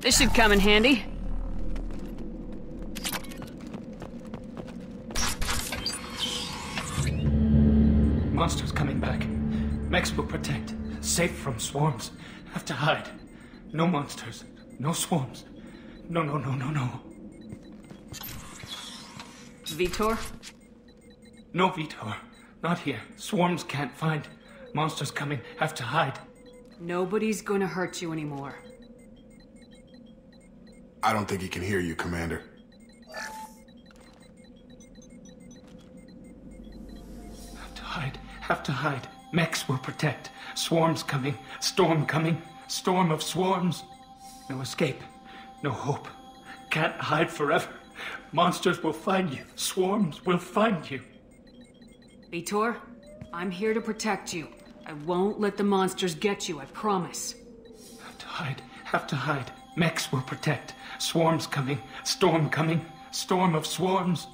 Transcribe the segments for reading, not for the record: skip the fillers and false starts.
This should come in handy. Monsters coming back. Mechs will protect. Safe from swarms. Have to hide. No monsters. No swarms. No. Vitor? No, Vitor. Not here. Swarms can't find. Monsters coming. Have to hide. Nobody's gonna hurt you anymore. I don't think he can hear you, Commander. Have to hide. Have to hide. Mechs will protect. Swarms coming. Storm coming. Storm of swarms. No escape. No hope. Can't hide forever. Monsters will find you. Swarms will find you. Vitor, I'm here to protect you. I won't let the monsters get you, I promise. Have to hide. Have to hide. Mechs will protect. Swarms coming. Storm coming. Storm of swarms.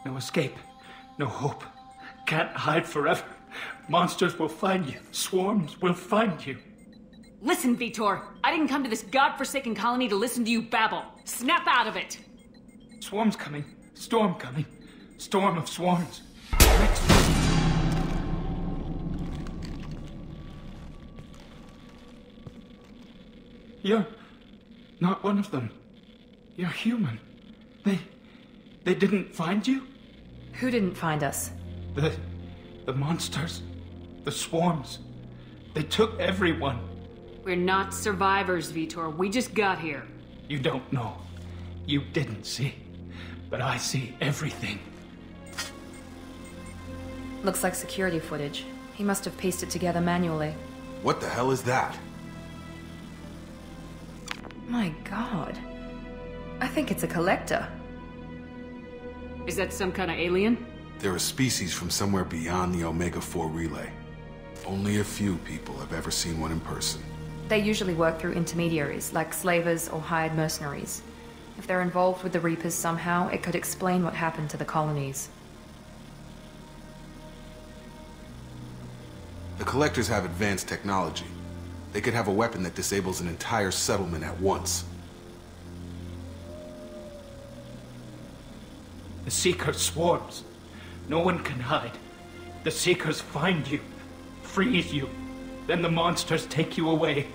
No escape. No hope. Can't hide forever. Monsters will find you. Swarms will find you. Listen, Vitor. I didn't come to this godforsaken colony to listen to you babble. Snap out of it! Swarms coming. Storm coming. Storm of swarms. Mechs will... You're not one of them. You're human. They didn't find you? Who didn't find us? The monsters. The swarms. They took everyone. We're not survivors, Vitor. We just got here. You don't know. You didn't see. But I see everything. Looks like security footage. He must have pieced it together manually. What the hell is that? My god. I think it's a collector. Is that some kind of alien? They're a species from somewhere beyond the Omega-4 relay. Only a few people have ever seen one in person. They usually work through intermediaries, like slavers or hired mercenaries. If they're involved with the Reapers somehow, it could explain what happened to the colonies. The Collectors have advanced technology. They could have a weapon that disables an entire settlement at once. The Seekers swarms. No one can hide. The Seekers find you. Freeze you. Then the monsters take you away.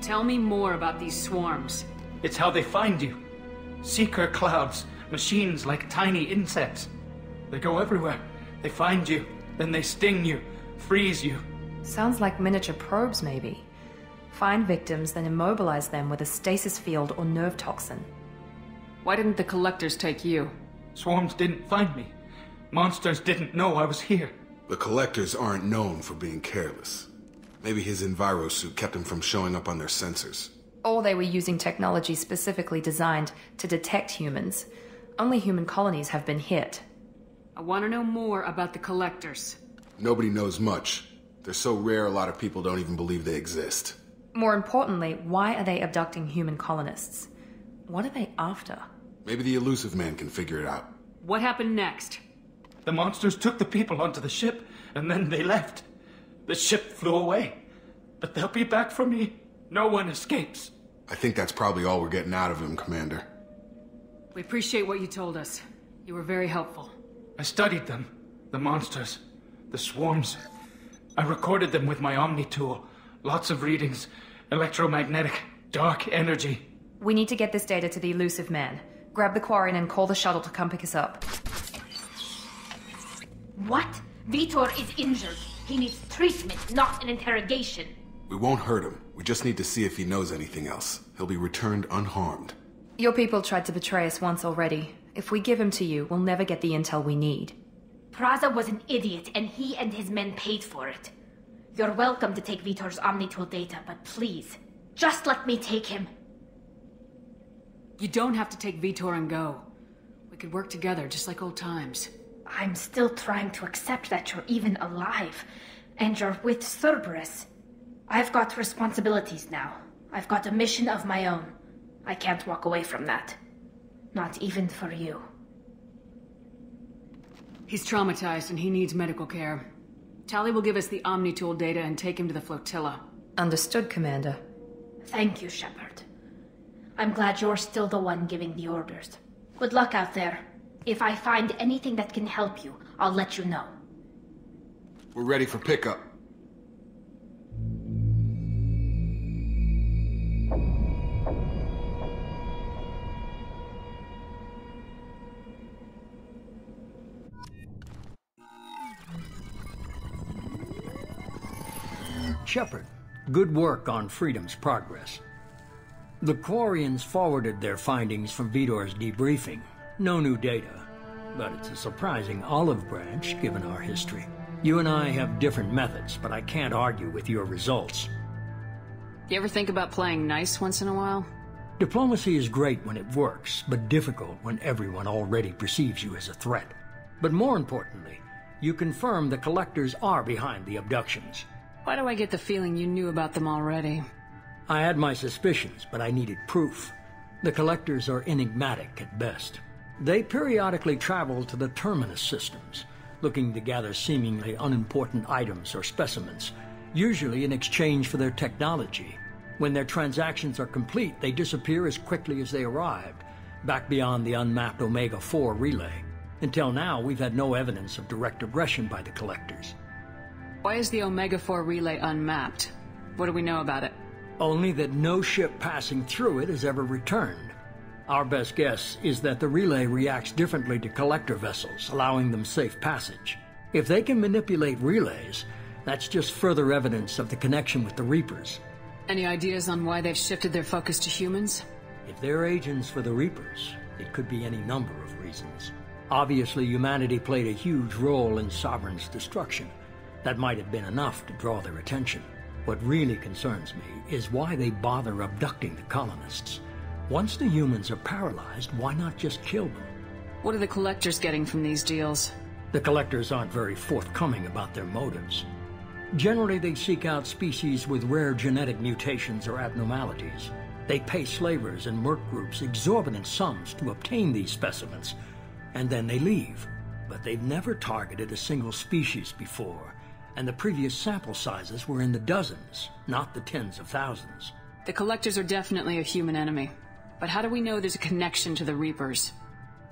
Tell me more about these swarms. It's how they find you. Seeker clouds. Machines like tiny insects. They go everywhere. They find you. Then they sting you. Freeze you. Sounds like miniature probes, maybe. Find victims, then immobilize them with a stasis field or nerve toxin. Why didn't the Collectors take you? Swarms didn't find me. Monsters didn't know I was here. The Collectors aren't known for being careless. Maybe his Enviro suit kept him from showing up on their sensors. Or they were using technology specifically designed to detect humans. Only human colonies have been hit. I want to know more about the Collectors. Nobody knows much. They're so rare a lot of people don't even believe they exist. More importantly, why are they abducting human colonists? What are they after? Maybe the Elusive Man can figure it out. What happened next? The monsters took the people onto the ship, and then they left. The ship flew away. But they'll be back for me. No one escapes. I think that's probably all we're getting out of him, Commander. We appreciate what you told us. You were very helpful. I studied them. The monsters. The swarms. I recorded them with my Omni tool. Lots of readings. Electromagnetic. Dark energy. We need to get this data to the Elusive Man. Grab the Quarian and call the shuttle to come pick us up. What? Vitor is injured. He needs treatment, not an interrogation. We won't hurt him. We just need to see if he knows anything else. He'll be returned unharmed. Your people tried to betray us once already. If we give him to you, we'll never get the intel we need. Praza was an idiot, and he and his men paid for it. You're welcome to take Vitor's Omnitool data, but please, just let me take him. You don't have to take Vitor and go. We could work together, just like old times. I'm still trying to accept that you're even alive, and you're with Cerberus. I've got responsibilities now. I've got a mission of my own. I can't walk away from that. Not even for you. He's traumatized and he needs medical care. Tali will give us the Omni-Tool data and take him to the flotilla. Understood, Commander. Thank you, Shepard. I'm glad you're still the one giving the orders. Good luck out there. If I find anything that can help you, I'll let you know. We're ready for pickup. Shepard, good work on Freedom's progress. The Quarians forwarded their findings from Vidor's debriefing. No new data, but it's a surprising olive branch given our history. You and I have different methods, but I can't argue with your results. You ever think about playing nice once in a while? Diplomacy is great when it works, but difficult when everyone already perceives you as a threat. But more importantly, you confirm the Collectors are behind the abductions. Why do I get the feeling you knew about them already? I had my suspicions, but I needed proof. The Collectors are enigmatic at best. They periodically travel to the Terminus systems, looking to gather seemingly unimportant items or specimens, usually in exchange for their technology. When their transactions are complete, they disappear as quickly as they arrived, back beyond the unmapped Omega-4 relay. Until now, we've had no evidence of direct aggression by the Collectors. Why is the Omega-4 relay unmapped? What do we know about it? Only that no ship passing through it has ever returned. Our best guess is that the relay reacts differently to Collector vessels, allowing them safe passage. If they can manipulate relays, that's just further evidence of the connection with the Reapers. Any ideas on why they've shifted their focus to humans? If they're agents for the Reapers, it could be any number of reasons. Obviously, humanity played a huge role in Sovereign's destruction. That might have been enough to draw their attention. What really concerns me is why they bother abducting the colonists. Once the humans are paralyzed, why not just kill them? What are the Collectors getting from these deals? The Collectors aren't very forthcoming about their motives. Generally, they seek out species with rare genetic mutations or abnormalities. They pay slavers and merc groups exorbitant sums to obtain these specimens, and then they leave. But they've never targeted a single species before, and the previous sample sizes were in the dozens, not the tens of thousands. The Collectors are definitely a human enemy. But how do we know there's a connection to the Reapers?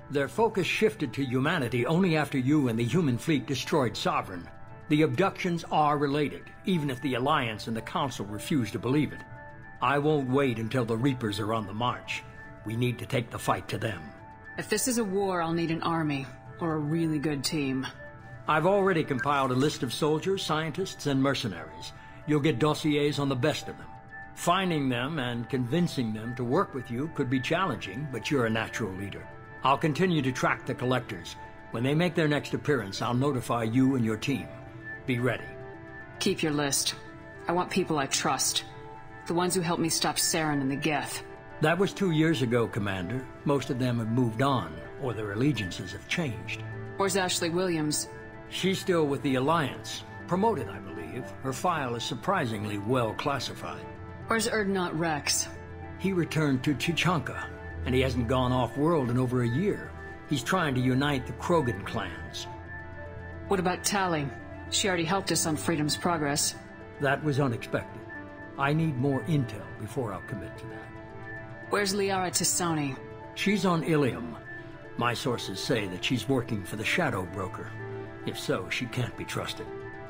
Their focus shifted to humanity only after you and the human fleet destroyed Sovereign. The abductions are related, even if the Alliance and the Council refuse to believe it. I won't wait until the Reapers are on the march. We need to take the fight to them. If this is a war, I'll need an army, or a really good team. I've already compiled a list of soldiers, scientists, and mercenaries. You'll get dossiers on the best of them. Finding them and convincing them to work with you could be challenging, but you're a natural leader. I'll continue to track the Collectors. When they make their next appearance, I'll notify you and your team. Be ready. Keep your list. I want people I trust. The ones who helped me stop Saren and the Geth. That was 2 years ago, Commander. Most of them have moved on, or their allegiances have changed. Where's Ashley Williams? She's still with the Alliance. Promoted, I believe. Her file is surprisingly well classified. Where's Erdnot Rex? He returned to Chichanka, and he hasn't gone off-world in over a year. He's trying to unite the Krogan clans. What about Tali? She already helped us on Freedom's progress. That was unexpected. I need more intel before I'll commit to that. Where's Liara T'Soni? She's on Ilium. My sources say that she's working for the Shadow Broker. If so, she can't be trusted.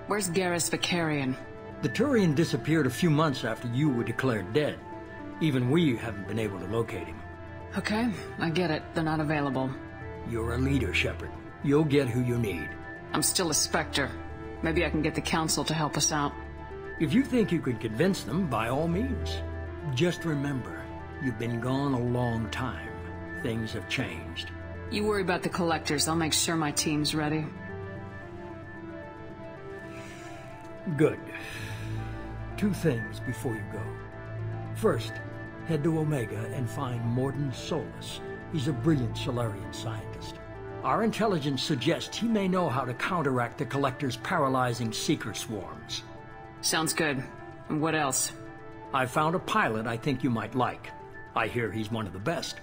Where's Garrus Vakarian? The Turian disappeared a few months after you were declared dead. Even we haven't been able to locate him. Okay, I get it. They're not available. You're a leader, Shepard. You'll get who you need. I'm still a Spectre. Maybe I can get the Council to help us out. If you think you can convince them, by all means. Just remember, you've been gone a long time. Things have changed. You worry about the Collectors. I'll make sure my team's ready. Good. 2 things before you go. First, head to Omega and find Mordin Solus. He's a brilliant Solarian scientist. Our intelligence suggests he may know how to counteract the Collector's paralyzing seeker swarms. Sounds good. And what else? I found a pilot I think you might like. I hear he's one of the best.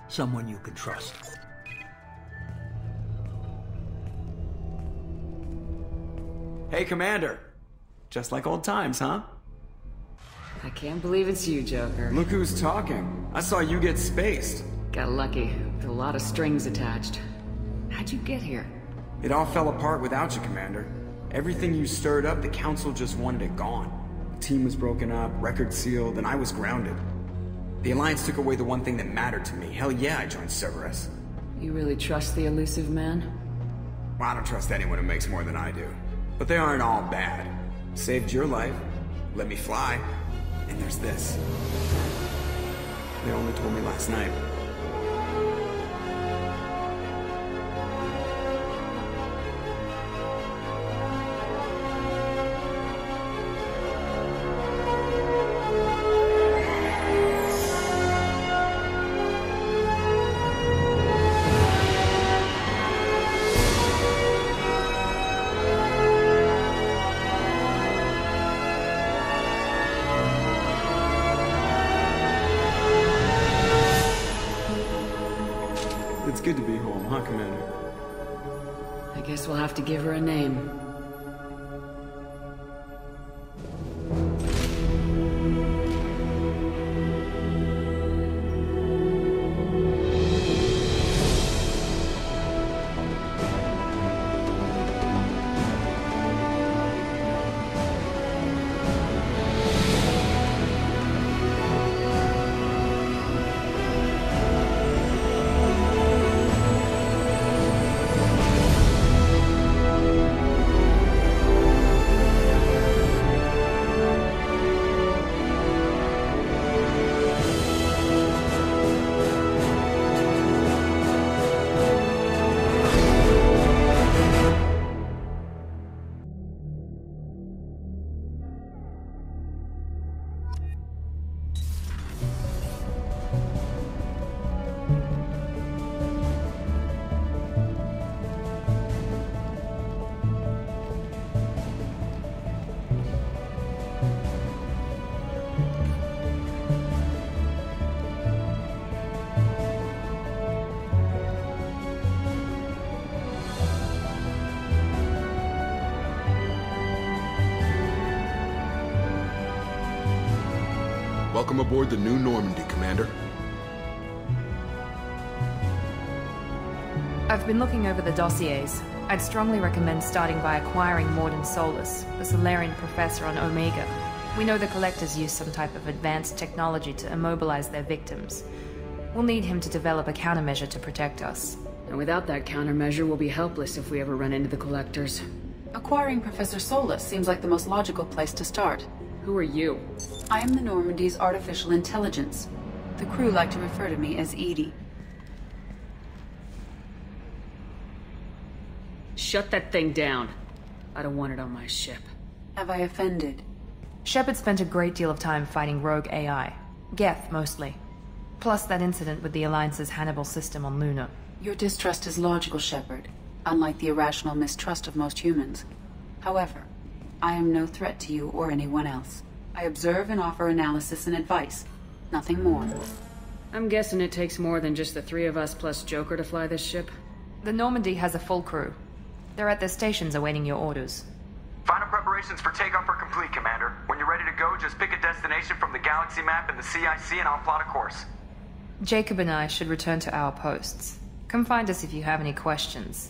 Someone you can trust. Hey, Commander. Just like old times, huh? I can't believe it's you, Joker. Look who's talking. I saw you get spaced. Got lucky, with a lot of strings attached. How'd you get here? It all fell apart without you, Commander. Everything you stirred up, the Council just wanted it gone. The team was broken up, record sealed, and I was grounded. The Alliance took away the one thing that mattered to me. Hell yeah, I joined Cerberus. You really trust the elusive man? Well, I don't trust anyone who makes more than I do. But they aren't all bad. Saved your life, let me fly, and there's this. They only told me last night. It's good to be home, huh, Commander? I guess we'll have to give her a name. Welcome aboard the New Normandy, Commander. I've been looking over the dossiers. I'd strongly recommend starting by acquiring Mordin Solus, the Solarian professor on Omega. We know the Collectors use some type of advanced technology to immobilize their victims. We'll need him to develop a countermeasure to protect us. And without that countermeasure, we'll be helpless if we ever run into the Collectors. Acquiring Professor Solus seems like the most logical place to start. Who are you? I am the Normandy's artificial intelligence. The crew like to refer to me as Edie. Shut that thing down. I don't want it on my ship. Have I offended? Shepard spent a great deal of time fighting rogue AI. Geth, mostly. Plus that incident with the Alliance's Hannibal system on Luna. Your distrust is logical, Shepard, unlike the irrational mistrust of most humans. However, I am no threat to you or anyone else. I observe and offer analysis and advice. Nothing more. I'm guessing it takes more than just the three of us plus Joker to fly this ship? The Normandy has a full crew. They're at their stations awaiting your orders. Final preparations for takeoff are complete, Commander. When you're ready to go, just pick a destination from the galaxy map and the CIC and I'll plot a course. Jacob and I should return to our posts. Come find us if you have any questions.